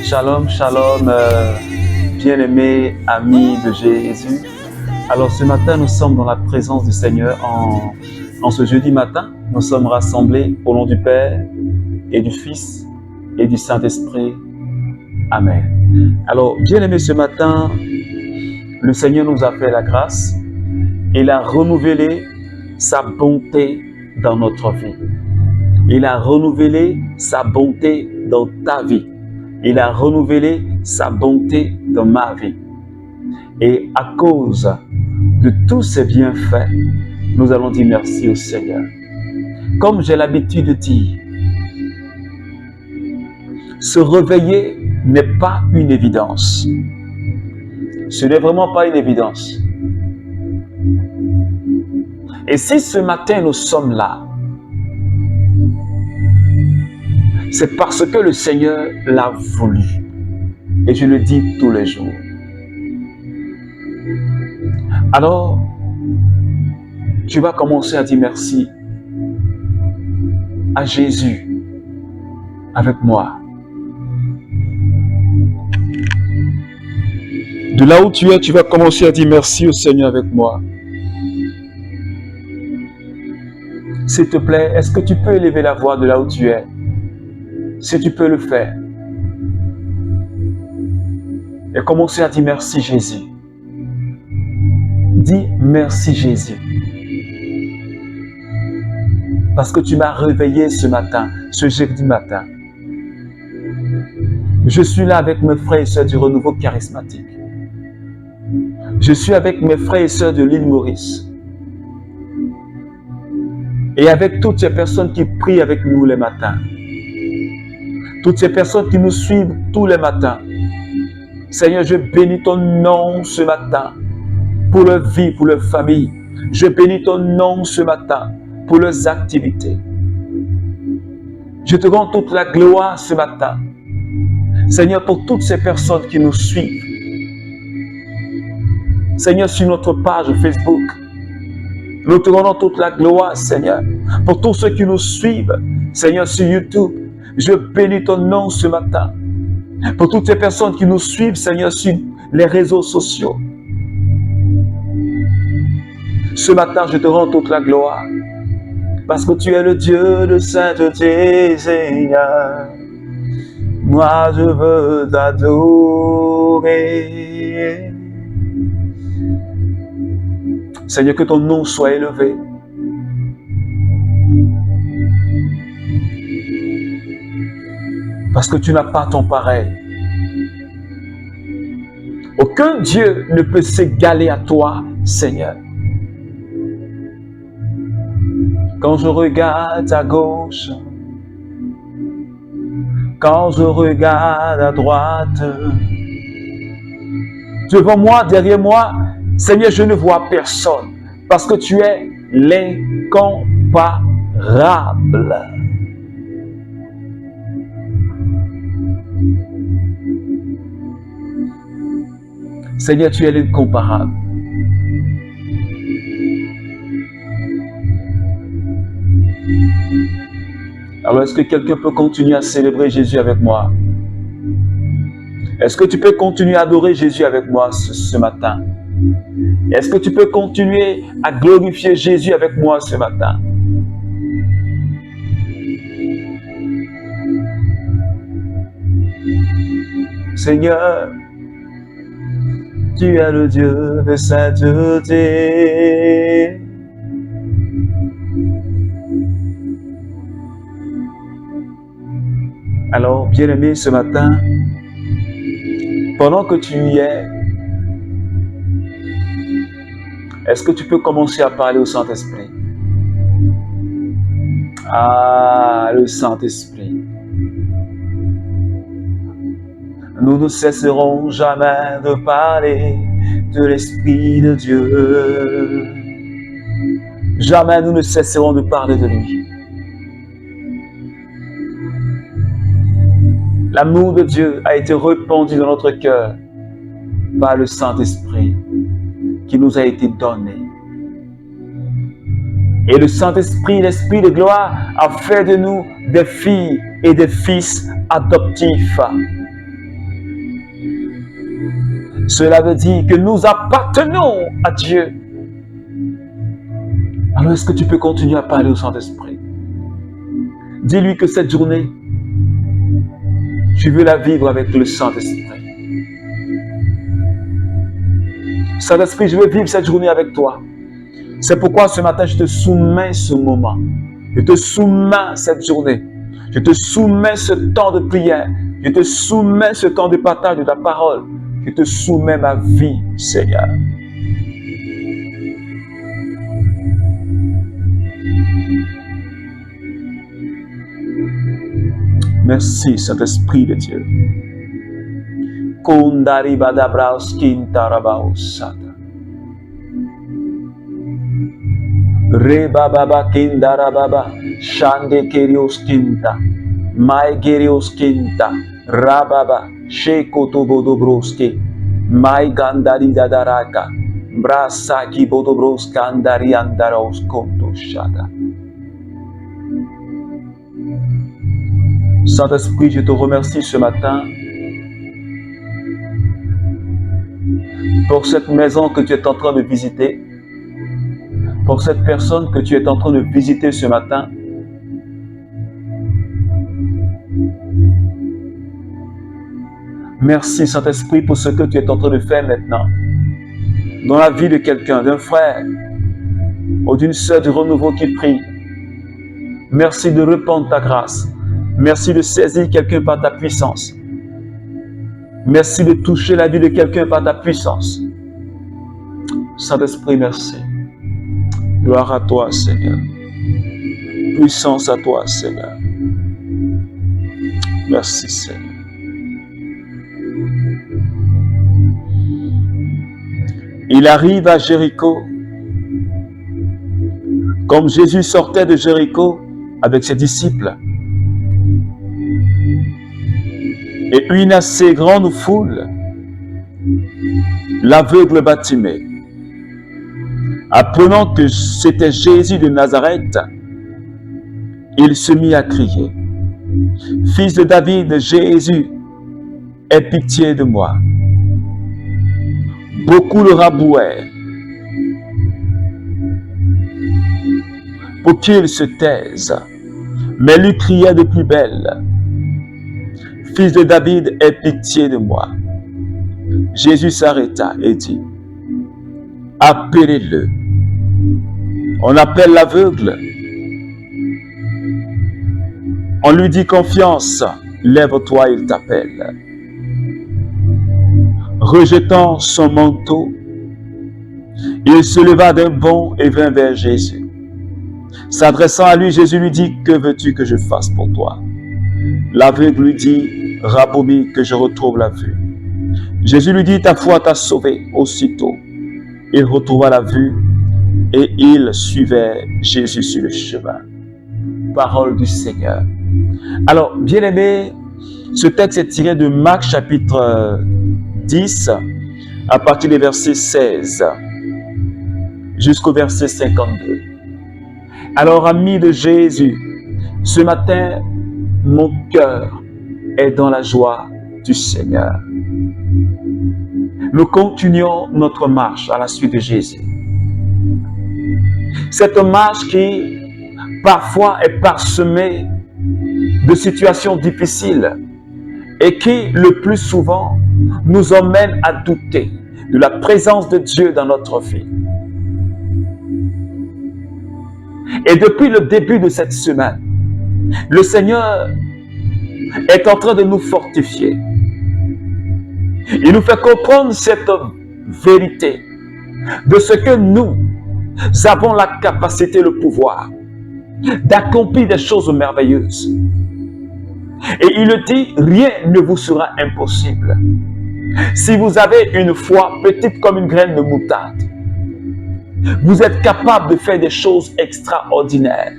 Shalom, shalom, bien-aimés amis de Jésus. Alors ce matin, nous sommes dans la présence du Seigneur en ce jeudi matin. Nous sommes rassemblés au nom du Père et du Fils et du Saint-Esprit. Amen. Alors, bien-aimés, ce matin, le Seigneur nous a fait la grâce. Il a renouvelé sa bonté dans notre vie. Il a renouvelé sa bonté dans ta vie. Il a renouvelé sa bonté dans ma vie. Et à cause de tous ces bienfaits, nous allons dire merci au Seigneur. Comme j'ai l'habitude de dire, se réveiller n'est pas une évidence. Ce n'est vraiment pas une évidence. Et si ce matin nous sommes là, c'est parce que le Seigneur l'a voulu. Et je le dis tous les jours. Alors, tu vas commencer à dire merci à Jésus avec moi. De là où tu es, tu vas commencer à dire merci au Seigneur avec moi. S'il te plaît, est-ce que tu peux élever la voix de là où tu es? Si tu peux le faire. Et commencer à dire merci Jésus. Dis merci Jésus. Parce que tu m'as réveillé ce matin, ce jeudi matin. Je suis là avec mes frères et sœurs du renouveau charismatique. Je suis avec mes frères et sœurs de l'île Maurice. Et avec toutes ces personnes qui prient avec nous les matins. Toutes ces personnes qui nous suivent tous les matins. Seigneur, je bénis ton nom ce matin pour leur vie, pour leur famille. Je bénis ton nom ce matin pour leurs activités. Je te rends toute la gloire ce matin. Seigneur, pour toutes ces personnes qui nous suivent. Seigneur, sur notre page Facebook, nous te rendons toute la gloire, Seigneur. Pour tous ceux qui nous suivent, Seigneur, sur YouTube, je bénis ton nom ce matin. Pour toutes ces personnes qui nous suivent, Seigneur, sur les réseaux sociaux. Ce matin, je te rends toute la gloire. Parce que tu es le Dieu de sainteté, Seigneur. Moi, je veux t'adorer. Seigneur, que ton nom soit élevé. Parce que tu n'as pas ton pareil. Aucun Dieu ne peut s'égaler à toi, Seigneur. Quand je regarde à gauche, quand je regarde à droite, devant moi, derrière moi, Seigneur, je ne vois personne. Parce que tu es l'incomparable. Seigneur, tu es l'incomparable. Alors, est-ce que quelqu'un peut continuer à célébrer Jésus avec moi? Est-ce que tu peux continuer à adorer Jésus avec moi ce matin? Est-ce que tu peux continuer à glorifier Jésus avec moi ce matin? Seigneur, tu es le Dieu de sainteté. Alors, bien-aimé, ce matin, pendant que tu y es, est-ce que tu peux commencer à parler au Saint-Esprit? Ah, le Saint-Esprit. Nous ne cesserons jamais de parler de l'Esprit de Dieu. Jamais nous ne cesserons de parler de lui. L'amour de Dieu a été répandu dans notre cœur par le Saint-Esprit qui nous a été donné. Et le Saint-Esprit, l'Esprit de gloire, a fait de nous des filles et des fils adoptifs. Cela veut dire que nous appartenons à Dieu. Alors est-ce que tu peux continuer à parler au Saint-Esprit? Dis-lui que cette journée, tu veux la vivre avec le Saint-Esprit. Saint-Esprit, je veux vivre cette journée avec toi. C'est pourquoi ce matin, je te soumets ce moment. Je te soumets cette journée. Je te soumets ce temps de prière. Je te soumets ce temps de partage de ta parole. Je te soumets ma vie, Seigneur. Merci, Saint-Esprit de Dieu. Kondari badabraus kintarabausata. Reba baba kindara baba shande kerios kinta. Mai kerios kinta. Rababa shekoto bodobroski. Mai gandari dadaraka. Brasaki bodobroska andari andaros konto shata. Saint-Esprit, je te remercie ce matin pour cette maison que tu es en train de visiter, pour cette personne que tu es en train de visiter ce matin. Merci Saint-Esprit pour ce que tu es en train de faire maintenant dans la vie de quelqu'un, d'un frère ou d'une sœur du renouveau qui prie. Merci de répandre ta grâce. Merci de saisir quelqu'un par ta puissance. Merci de toucher la vie de quelqu'un par ta puissance. Saint-Esprit, merci. Gloire à toi, Seigneur. Puissance à toi, Seigneur. Merci, Seigneur. Il arrive à Jéricho. Comme Jésus sortait de Jéricho avec ses disciples, et une assez grande foule, l'aveugle Bartimée, apprenant que c'était Jésus de Nazareth, il se mit à crier, « Fils de David, Jésus, aie pitié de moi. » Beaucoup le rabouaient pour qu'il se taise, mais lui criait de plus belle, « Fils de David, aie pitié de moi. » Jésus s'arrêta et dit, « Appelez-le. » On appelle l'aveugle. On lui dit confiance, « Lève-toi, il t'appelle. » Rejetant son manteau, il se leva d'un bond et vint vers Jésus. S'adressant à lui, Jésus lui dit, « Que veux-tu que je fasse pour toi? » L'aveugle lui dit, « Rabboni, que je retrouve la vue. » Jésus lui dit, « Ta foi t'a sauvé. » Aussitôt, il retrouva la vue et il suivait Jésus sur le chemin. Parole du Seigneur. Alors, bien-aimés, ce texte est tiré de Marc chapitre 10, à partir des versets 16 jusqu'au verset 52. Alors, amis de Jésus, ce matin, mon cœur est dans la joie du Seigneur. Nous continuons notre marche à la suite de Jésus. Cette marche qui, parfois, est parsemée de situations difficiles et qui, le plus souvent, nous emmène à douter de la présence de Dieu dans notre vie. Et depuis le début de cette semaine, le Seigneur est en train de nous fortifier. Il nous fait comprendre cette vérité de ce que nous avons la capacité, le pouvoir d'accomplir des choses merveilleuses. Et il dit, rien ne vous sera impossible. Si vous avez une foi petite comme une graine de moutarde, vous êtes capable de faire des choses extraordinaires.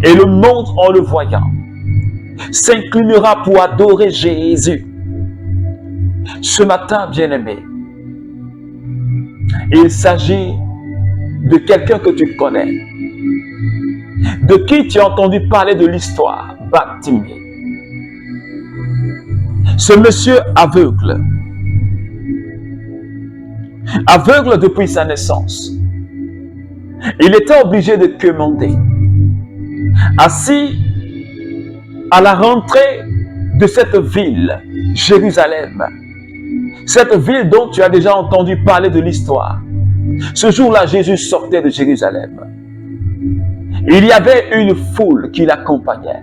Et le monde, en le voyant, s'inclinera pour adorer Jésus. Ce matin, bien-aimé, il s'agit de quelqu'un que tu connais, de qui tu as entendu parler de l'histoire, Bartimée. Ce monsieur aveugle, aveugle depuis sa naissance. Il était obligé de quémander. Assis à la rentrée de cette ville, Jérusalem, cette ville dont tu as déjà entendu parler de l'histoire. Ce jour-là, Jésus sortait de Jérusalem. Il y avait une foule qui l'accompagnait.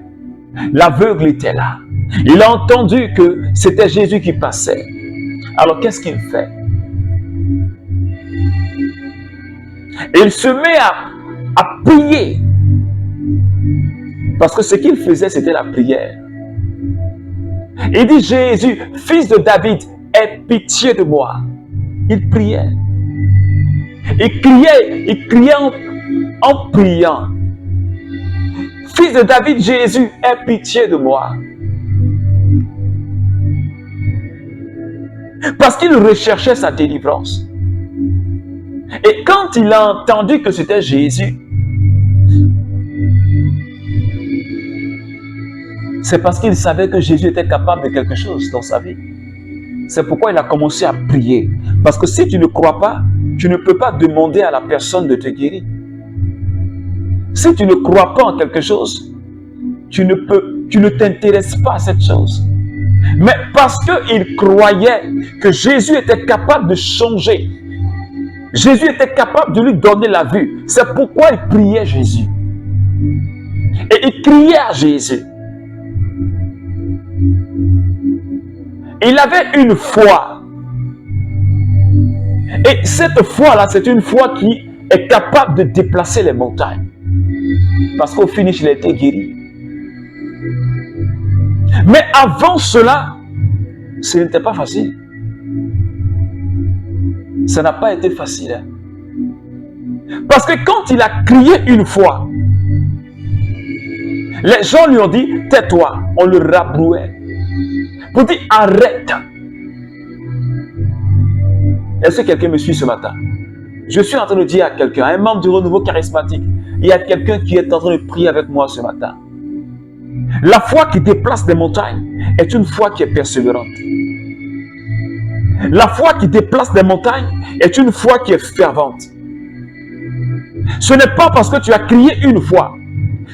L'aveugle était là. Il a entendu que c'était Jésus qui passait. Alors, qu'est-ce qu'il fait? Il se met à prier. Parce que ce qu'il faisait, c'était la prière. Il dit, Jésus, fils de David, aie pitié de moi. Il priait. Il criait en priant. Fils de David, Jésus, aie pitié de moi. Parce qu'il recherchait sa délivrance. Et quand il a entendu que c'était Jésus, c'est parce qu'il savait que Jésus était capable de quelque chose dans sa vie. C'est pourquoi il a commencé à prier. Parce que si tu ne crois pas, tu ne peux pas demander à la personne de te guérir. Si tu ne crois pas en quelque chose, tu ne t'intéresses pas à cette chose. Mais parce qu'il croyait que Jésus était capable de changer, Jésus était capable de lui donner la vue. C'est pourquoi il priait Jésus. Et il criait à Jésus. Il avait une foi. Et cette foi-là, c'est une foi qui est capable de déplacer les montagnes. Parce qu'au finish, il a été guéri. Mais avant cela, ce n'était pas facile. Ça n'a pas été facile. Parce que quand il a crié une fois, les gens lui ont dit, tais-toi. On le rabrouait. Pour dire, arrête. Est-ce que quelqu'un me suit ce matin? Je suis en train de dire à quelqu'un, un membre du renouveau charismatique, il y a quelqu'un qui est en train de prier avec moi ce matin. La foi qui déplace des montagnes est une foi qui est persévérante. La foi qui déplace des montagnes est une foi qui est fervente. Ce n'est pas parce que tu as crié une fois,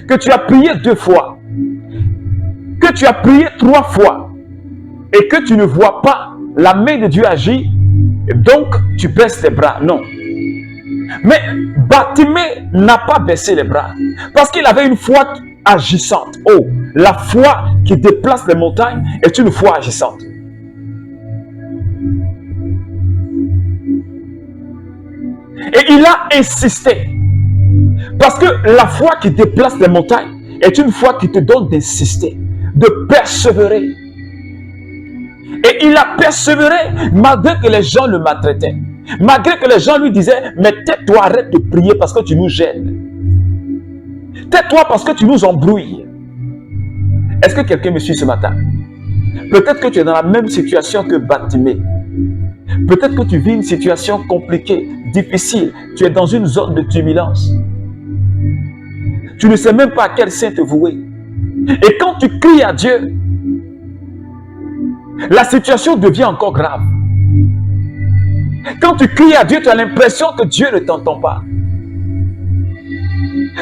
que tu as prié 2 fois, que tu as prié 3 fois, et que tu ne vois pas la main de Dieu agir, donc tu baisses les bras. Non. Mais Bartimée n'a pas baissé les bras, parce qu'il avait une foi agissante. Oh, la foi qui déplace les montagnes est une foi agissante. Et il a insisté. Parce que la foi qui déplace les montagnes est une foi qui te donne d'insister, de persévérer. Et il a persévéré malgré que les gens le maltraitaient. Malgré que les gens lui disaient, mais tais-toi, arrête de prier parce que tu nous gênes. Tais-toi parce que tu nous embrouilles. Est-ce que quelqu'un me suit ce matin? Peut-être que tu es dans la même situation que Bartimée. Peut-être que tu vis une situation compliquée, difficile. Tu es dans une zone de turbulence. Tu ne sais même pas à quel saint te vouer. Et quand tu cries à Dieu, la situation devient encore grave. Quand tu cries à Dieu, tu as l'impression que Dieu ne t'entend pas.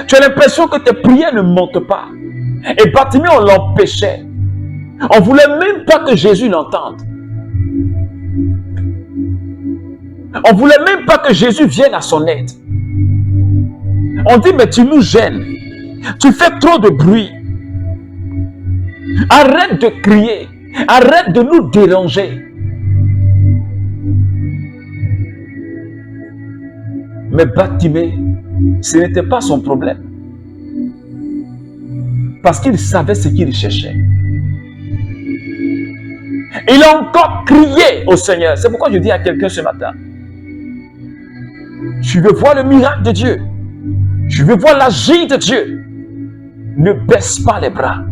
Tu as l'impression que tes prières ne montent pas. Et Bartimée, on l'empêchait. On ne voulait même pas que Jésus l'entende. On ne voulait même pas que Jésus vienne à son aide. On dit, mais tu nous gênes. Tu fais trop de bruit. Arrête de crier. Arrête de nous déranger. Mais Bartimée, ce n'était pas son problème. Parce qu'il savait ce qu'il cherchait. Il a encore crié au Seigneur. C'est pourquoi je dis à quelqu'un ce matin, tu veux voir le miracle de Dieu. Tu veux voir l'agir de Dieu. Ne baisse pas les bras.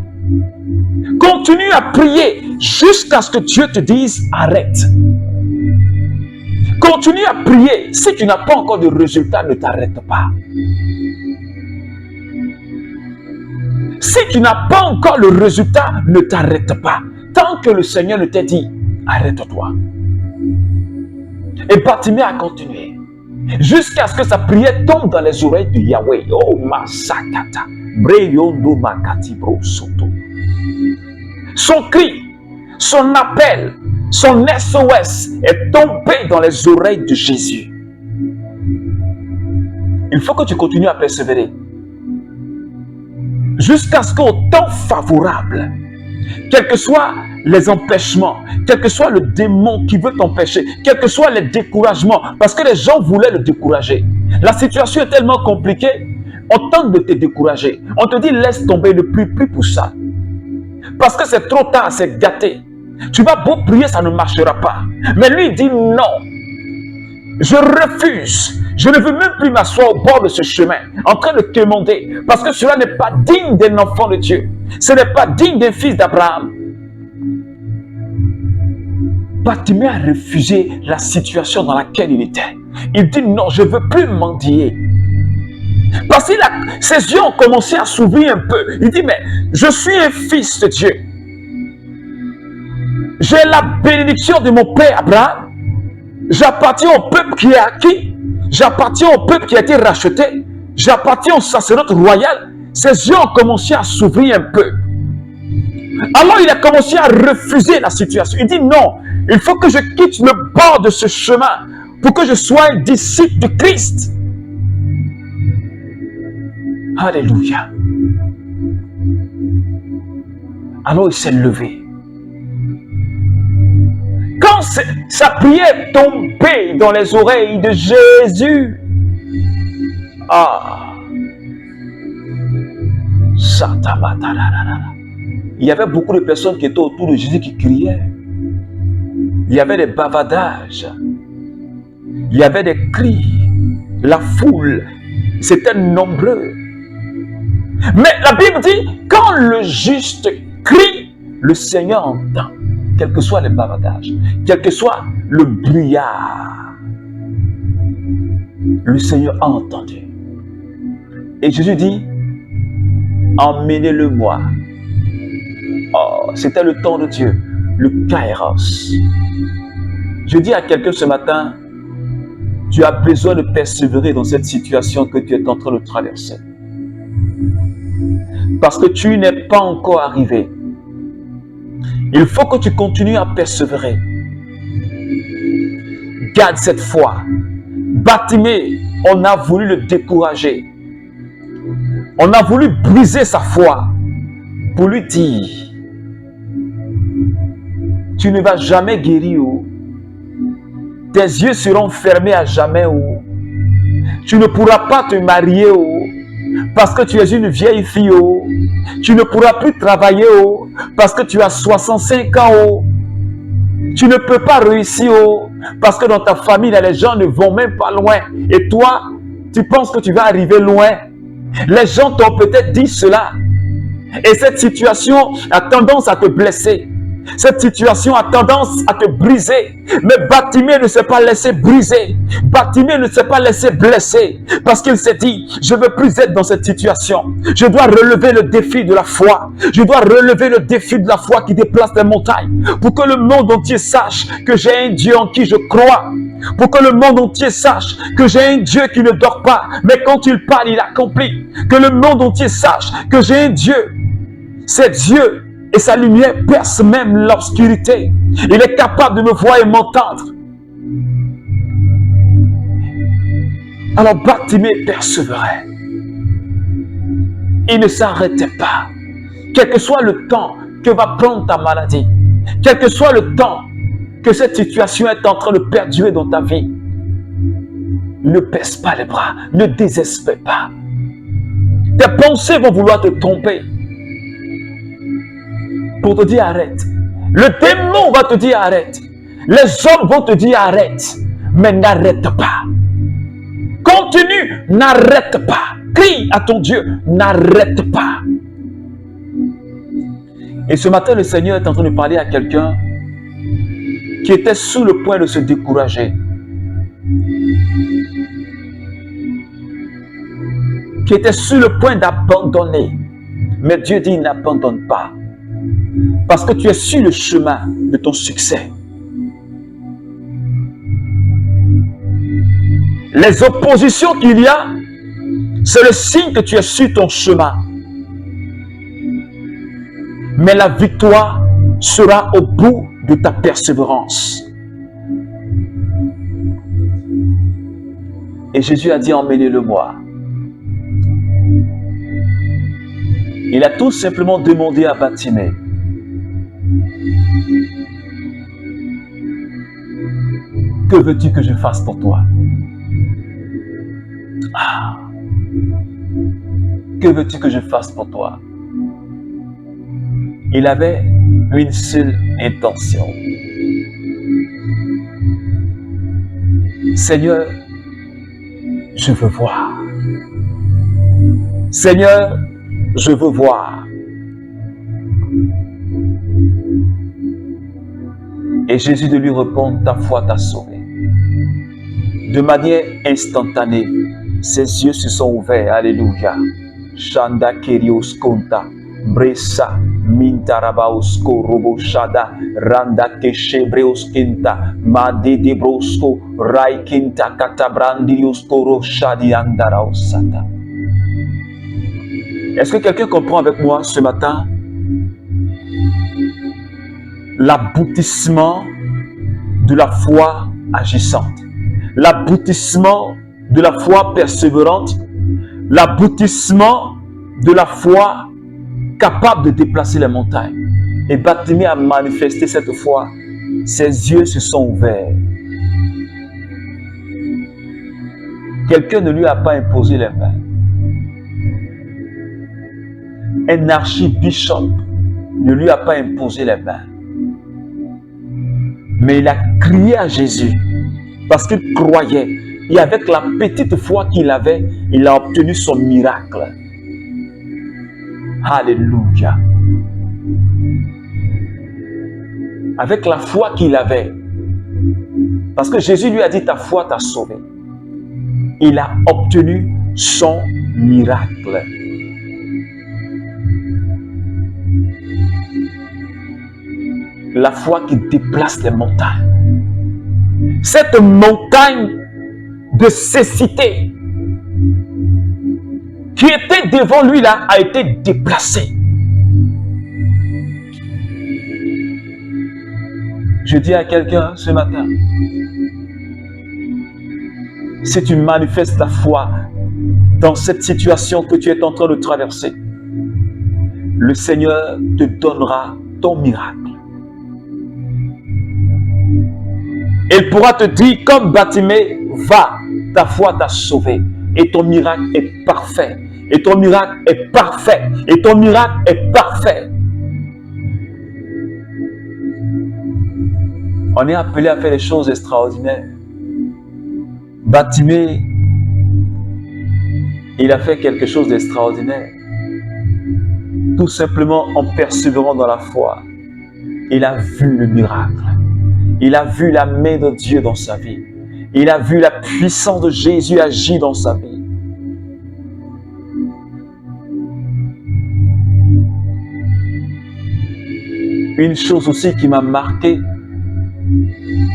Continue à prier jusqu'à ce que Dieu te dise arrête. Continue à prier. Si tu n'as pas encore de résultat, ne t'arrête pas. Si tu n'as pas encore le résultat, ne t'arrête pas. Tant que le Seigneur ne t'a dit, arrête-toi. Et Bartimée a continué. Jusqu'à ce que sa prière tombe dans les oreilles de Yahweh. Oh, Masakata. Breyondo Makati Brosoto. Son cri, son appel, son SOS est tombé dans les oreilles de Jésus. Il faut que tu continues à persévérer. Jusqu'à ce qu'au temps favorable, quels que soient les empêchements, quel que soit le démon qui veut t'empêcher, quels que soient les découragements, parce que les gens voulaient le décourager. La situation est tellement compliquée, on tente de te décourager. On te dit laisse tomber, ne prie plus pour ça. Parce que c'est trop tard, c'est gâté. Tu vas beau prier, ça ne marchera pas. Mais lui il dit non. Je refuse. Je ne veux même plus m'asseoir au bord de ce chemin, en train de quémander, parce que cela n'est pas digne d'un enfant de Dieu. Ce n'est pas digne d'un fils d'Abraham. Bartimée a refusé la situation dans laquelle il était. Il dit non, je ne veux plus mendier. Parce que ses yeux ont commencé à s'ouvrir un peu. Il dit mais je suis un fils de Dieu. J'ai la bénédiction de mon père Abraham. J'appartiens au peuple qui est acquis. J'appartiens au peuple qui a été racheté. J'appartiens au sacerdoce royal. Ses yeux ont commencé à s'ouvrir un peu. Alors il a commencé à refuser la situation. Il dit non, il faut que je quitte le bord de ce chemin pour que je sois un disciple de Christ. Alléluia. Alors il s'est levé. Quand sa prière tombait dans les oreilles de Jésus, il y avait beaucoup de personnes qui étaient autour de Jésus qui criaient. Il y avait des bavardages. Il y avait des cris. La foule, c'était nombreux. Mais la Bible dit, quand le juste crie, le Seigneur entend. Quels que soient les bavardages, quel que soit le brouillard, le Seigneur a entendu. Et Jésus dit, emmenez-le-moi. Oh, c'était le temps de Dieu, le Kairos. Je dis à quelqu'un ce matin, tu as besoin de persévérer dans cette situation que tu es en train de traverser. Parce que tu n'es pas encore arrivé. Il faut que tu continues à persévérer. Garde cette foi. Bartimée, on a voulu le décourager. On a voulu briser sa foi pour lui dire, tu ne vas jamais guérir. Tes yeux seront fermés à jamais. Tu ne pourras pas te marier parce que tu es une vieille fille. Tu ne pourras plus travailler parce que tu as 65 ans. Tu ne peux pas réussir parce que dans ta famille, les gens ne vont même pas loin. Et toi, tu penses que tu vas arriver loin. Les gens t'ont peut-être dit cela. Et cette situation a tendance à te blesser. Cette situation a tendance à te briser. Mais Bartimée ne s'est pas laissé briser. Bartimée ne s'est pas laissé blesser. Parce qu'il s'est dit, je ne veux plus être dans cette situation. Je dois relever le défi de la foi. Je dois relever le défi de la foi qui déplace les montagnes. Pour que le monde entier sache que j'ai un Dieu en qui je crois. Pour que le monde entier sache que j'ai un Dieu qui ne dort pas. Mais quand il parle, il accomplit. Que le monde entier sache que j'ai un Dieu. C'est Dieu. Et sa lumière perce même l'obscurité. Il est capable de me voir et m'entendre. Alors Bartimée persévérait. Il ne s'arrêtait pas. Quel que soit le temps que va prendre ta maladie, quel que soit le temps que cette situation est en train de perdurer dans ta vie, ne baisse pas les bras, ne désespère pas. Tes pensées vont vouloir te tromper pour te dire arrête. Le démon va te dire arrête. Les hommes vont te dire arrête. Mais n'arrête pas. Continue, n'arrête pas. Crie à ton Dieu, n'arrête pas. Et ce matin, le Seigneur est en train de parler à quelqu'un qui était sous le point de se décourager. Qui était sur le point d'abandonner. Mais Dieu dit, n'abandonne pas. Parce que tu es sur le chemin de ton succès. Les oppositions qu'il y a, c'est le signe que tu es sur ton chemin. Mais la victoire sera au bout de ta persévérance. Et Jésus a dit, emmenez-le-moi. Il a tout simplement demandé à Bartimée, que veux-tu que je fasse pour toi? Que veux-tu que je fasse pour toi? Il avait une seule intention. Seigneur, je veux voir. Seigneur, je veux voir. Et Jésus de lui répondre, ta foi t'a sauvé. De manière instantanée, ses yeux se sont ouverts. Alléluia. Shanda Kerios Konta, Bresa, Mintarabaosko, Robo Shada, Randa Keshebreos Kinta, Made de Brosco, Rai Kinta, Katabrandios Koro Shadi Andaraosata. Est-ce que quelqu'un comprend avec moi ce matin l'aboutissement de la foi agissante, l'aboutissement de la foi persévérante, l'aboutissement de la foi capable de déplacer les montagnes? Et Bartimée a manifesté cette foi. Ses yeux se sont ouverts. Quelqu'un ne lui a pas imposé les mains. Un archibishop ne lui a pas imposé les mains. Mais il a crié à Jésus parce qu'il croyait. Et avec la petite foi qu'il avait, il a obtenu son miracle. Alléluia. Avec la foi qu'il avait. Parce que Jésus lui a dit, ta foi t'a sauvé. Il a obtenu son miracle. La foi qui déplace les montagnes. Cette montagne de cécité qui était devant lui là a été déplacée. Je dis à quelqu'un ce matin, si tu manifestes la foi dans cette situation que tu es en train de traverser, le Seigneur te donnera ton miracle. Il pourra te dire comme Bartimée, va, ta foi t'a sauvé et ton miracle est parfait. Et ton miracle est parfait. Et ton miracle est parfait. On est appelé à faire des choses extraordinaires. Bartimée, il a fait quelque chose d'extraordinaire. Tout simplement en persévérant dans la foi. Il a vu le miracle. Il a vu la main de Dieu dans sa vie. Il a vu la puissance de Jésus agir dans sa vie. Une chose aussi qui m'a marqué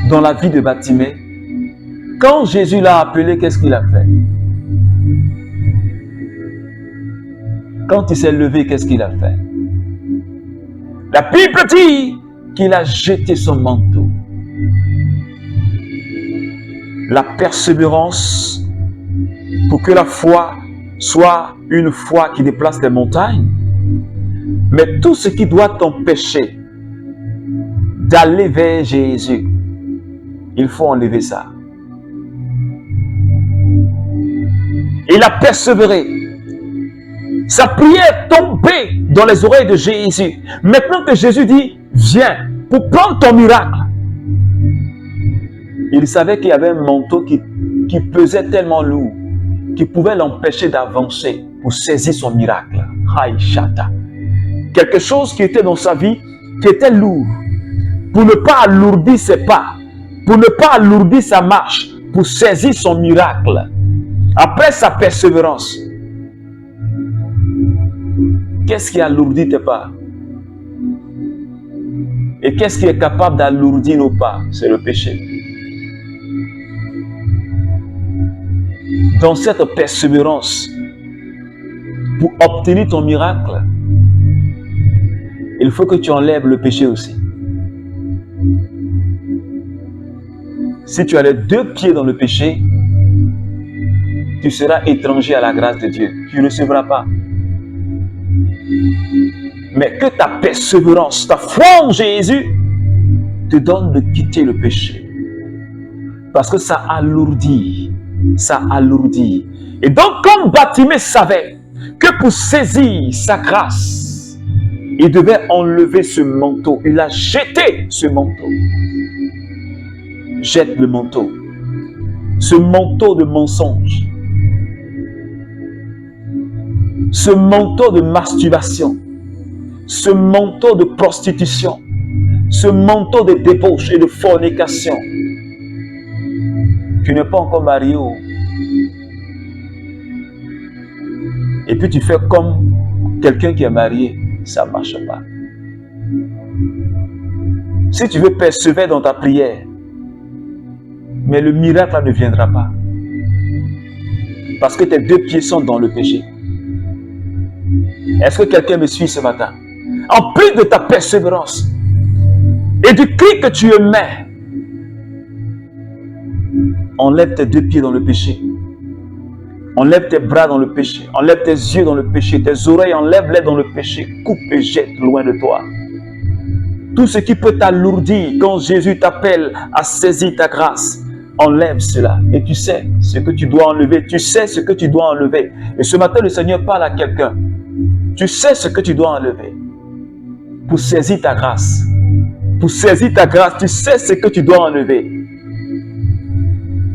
dans la vie de Bartimée, quand Jésus l'a appelé, qu'est-ce qu'il a fait? Quand il s'est levé, qu'est-ce qu'il a fait? La Bible dit qu'il a jeté son manteau. La persévérance pour que la foi soit une foi qui déplace les montagnes. Mais tout ce qui doit t'empêcher d'aller vers Jésus, il faut enlever ça. Il a persévéré. Sa prière est tombée dans les oreilles de Jésus. Maintenant que Jésus dit, viens pour prendre ton miracle. Il savait qu'il y avait un manteau qui pesait tellement lourd, qui pouvait l'empêcher d'avancer pour saisir son miracle. Haïchata. Quelque chose qui était dans sa vie, qui était lourd. Pour ne pas alourdir ses pas, pour ne pas alourdir sa marche, pour saisir son miracle. Après sa persévérance, qu'est-ce qui alourdit tes pas? Et qu'est-ce qui est capable d'alourdir nos pas? C'est le péché. dans cette persévérance, pour obtenir ton miracle, il faut que tu enlèves le péché aussi. Si tu as les 2 pieds dans le péché, tu seras étranger à la grâce de Dieu. Tu ne recevras pas. Mais que ta persévérance, ta foi en Jésus, te donne de quitter le péché. Parce que ça alourdit. Ça alourdit. Et donc, comme Bartimée savait que pour saisir sa grâce, il devait enlever ce manteau. Il a jeté ce manteau. Jette le manteau. Ce manteau de mensonge. Ce manteau de masturbation. Ce manteau de prostitution. Ce manteau de débauche et de fornication. Tu n'es pas encore marié. Et puis tu fais comme quelqu'un qui est marié. Ça ne marche pas. Si tu veux persévérer dans ta prière, mais le miracle ne viendra pas. Parce que tes 2 pieds sont dans le péché. Est-ce que quelqu'un me suit ce matin? En plus de ta persévérance et du cri que tu émets, enlève tes 2 pieds dans le péché. Enlève tes bras dans le péché. Enlève tes yeux dans le péché. Tes oreilles, enlève-les dans le péché. Coupe et jette loin de toi. Tout ce qui peut t'alourdir quand Jésus t'appelle à saisir ta grâce, enlève cela. Et tu sais ce que tu dois enlever. Tu sais ce que tu dois enlever. Et ce matin, le Seigneur parle à quelqu'un. Tu sais ce que tu dois enlever pour saisir ta grâce. Pour saisir ta grâce, tu sais ce que tu dois enlever.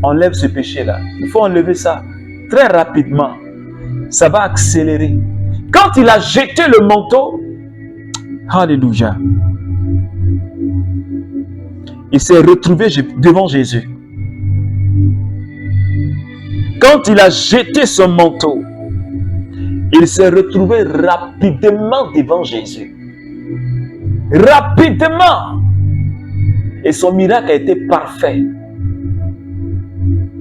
Enlève ce péché-là. Il faut enlever ça très rapidement. Ça va accélérer. Quand il a jeté le manteau, alléluia, il s'est retrouvé devant Jésus. Quand il a jeté son manteau, il s'est retrouvé rapidement devant Jésus. Rapidement. Et son miracle a été parfait.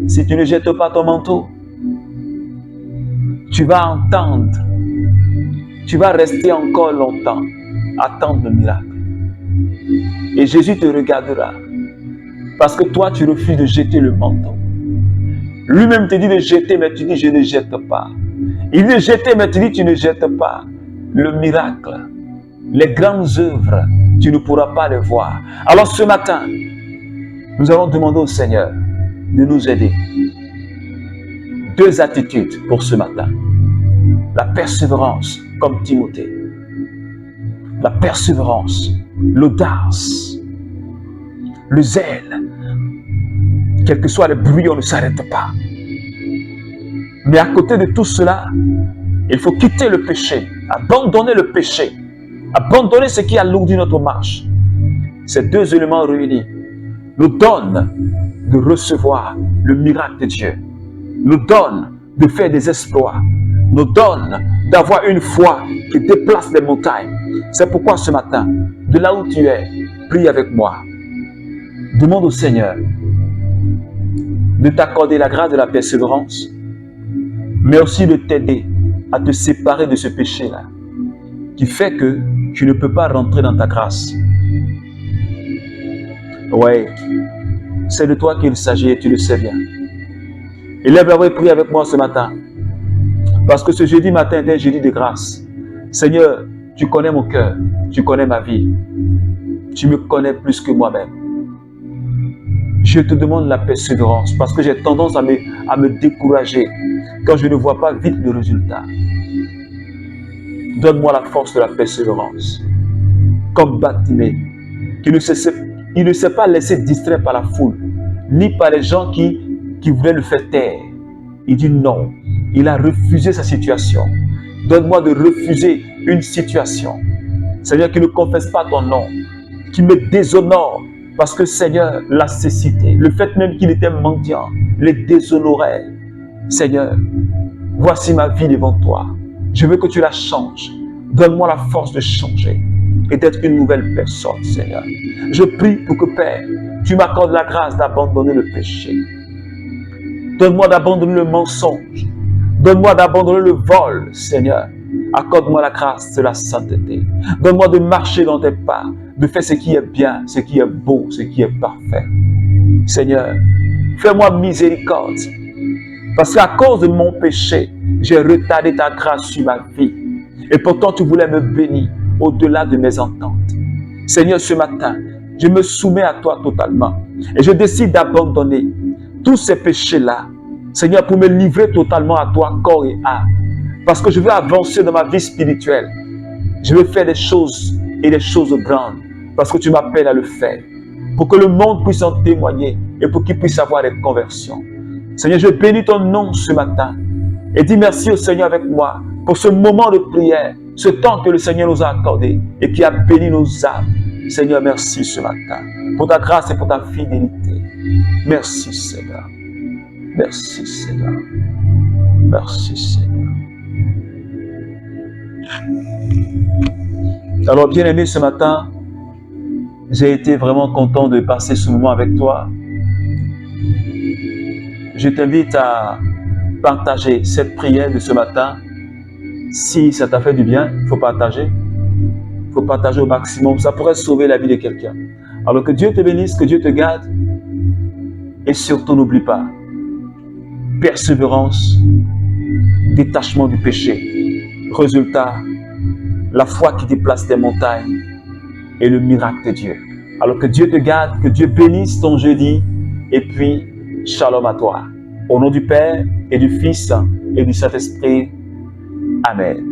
Si tu ne jettes pas ton manteau, tu vas entendre. Tu vas rester encore longtemps, attendre le miracle. Et Jésus te regardera. Parce que toi, tu refuses de jeter le manteau. Lui-même te dit de jeter, mais tu dis je ne jette pas. Il dit de jeter, mais tu dis tu ne jettes pas. Le miracle, les grandes œuvres, tu ne pourras pas les voir. Alors ce matin, nous allons demander au Seigneur de nous aider. 2 attitudes pour ce matin. La persévérance, comme Timothée. La persévérance, l'audace, le zèle. Quel que soit le bruit, on ne s'arrête pas. Mais à côté de tout cela, il faut quitter le péché, abandonner le péché, abandonner ce qui alourdit notre marche. Ces 2 éléments réunis nous donnent de recevoir le miracle de Dieu, nous donnent de faire des exploits, nous donnent d'avoir une foi qui déplace les montagnes. C'est pourquoi ce matin, de là où tu es, prie avec moi. Demande au Seigneur de t'accorder la grâce de la persévérance, mais aussi de t'aider à te séparer de ce péché-là, qui fait que tu ne peux pas rentrer dans ta grâce. Ouais, c'est de toi qu'il s'agit et tu le sais bien. Élève la voix et prie avec moi ce matin. Parce que ce jeudi matin est un jeudi de grâce. Seigneur, tu connais mon cœur, tu connais ma vie. Tu me connais plus que moi-même. Je te demande la persévérance parce que j'ai tendance à me décourager quand je ne vois pas vite le résultat. Donne-moi la force de la persévérance. Comme Bartimée, il ne s'est pas laissé distraire par la foule, ni par les gens qui voulaient le faire taire. Il dit non. Il a refusé sa situation. Donne-moi de refuser une situation. Seigneur, qui ne confesse pas ton nom, qui me déshonore. Parce que Seigneur, la cécité, le fait même qu'il était mendiant, les déshonorait. Seigneur, voici ma vie devant toi. Je veux que tu la changes. Donne-moi la force de changer et d'être une nouvelle personne, Seigneur. Je prie pour que, Père, tu m'accordes la grâce d'abandonner le péché, Donne-moi d'abandonner le mensonge. Donne-moi d'abandonner le vol, Seigneur. Accorde-moi la grâce de la sainteté. Donne-moi de marcher dans tes pas, de faire ce qui est bien, ce qui est beau, ce qui est parfait. Seigneur, fais-moi miséricorde. Parce qu'à cause de mon péché, j'ai retardé ta grâce sur ma vie. Et pourtant, tu voulais me bénir au-delà de mes ententes. Seigneur, ce matin, je me soumets à toi totalement. Et je décide d'abandonner tous ces péchés-là, Seigneur, pour me livrer totalement à toi, corps et âme. Parce que je veux avancer dans ma vie spirituelle. Je veux faire des choses et des choses grandes. Parce que tu m'appelles à le faire. Pour que le monde puisse en témoigner et pour qu'il puisse avoir des conversions. Seigneur, je bénis ton nom ce matin. Et dis merci au Seigneur avec moi pour ce moment de prière, ce temps que le Seigneur nous a accordé et qui a béni nos âmes. Seigneur, merci ce matin pour ta grâce et pour ta fidélité. Merci Seigneur. Merci Seigneur. Merci Seigneur. Alors, bien-aimé, ce matin, j'ai été vraiment content de passer ce moment avec toi. Je t'invite à partager cette prière de ce matin. Si ça t'a fait du bien, il faut partager. Il faut partager au maximum. Ça pourrait sauver la vie de quelqu'un. Alors que Dieu te bénisse, que Dieu te garde. Et surtout, n'oublie pas, persévérance, détachement du péché. Résultat, la foi qui déplace des montagnes et le miracle de Dieu. Alors que Dieu te garde, que Dieu bénisse ton jeudi. Et puis, shalom à toi. Au nom du Père et du Fils et du Saint-Esprit. Amen.